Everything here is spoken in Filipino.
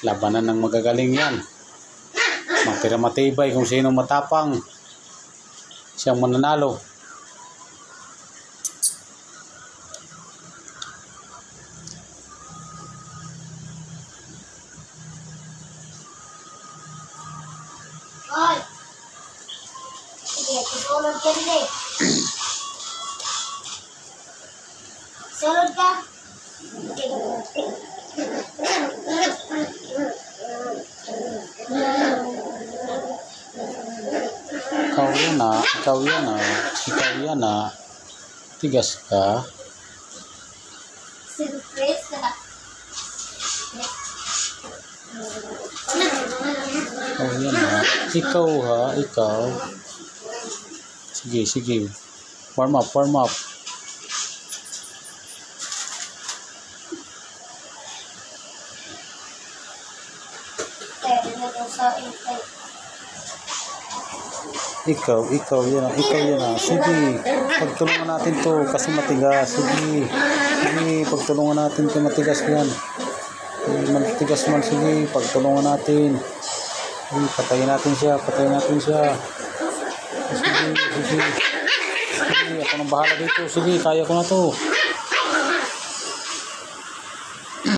Labanan ng magagaling yan. Matira matibay kung sino matapang. Siyang mananalo. Hoy! Sige, susunod ka rin eh. Sunod ka. Ikaw yan na. Tigas ka. Surprise ka. Ikaw. Sige. Warm up. Pwede na daw sa intay. Ikaw yan na. Sige, pagtulungan natin to kasi matigas. Sige, pagtulungan natin to, matigas yan. Matigas man, sige, pagtulungan natin. Sige, patayin natin siya. Sige, ako nang bahala dito. Sige, kaya ko na to.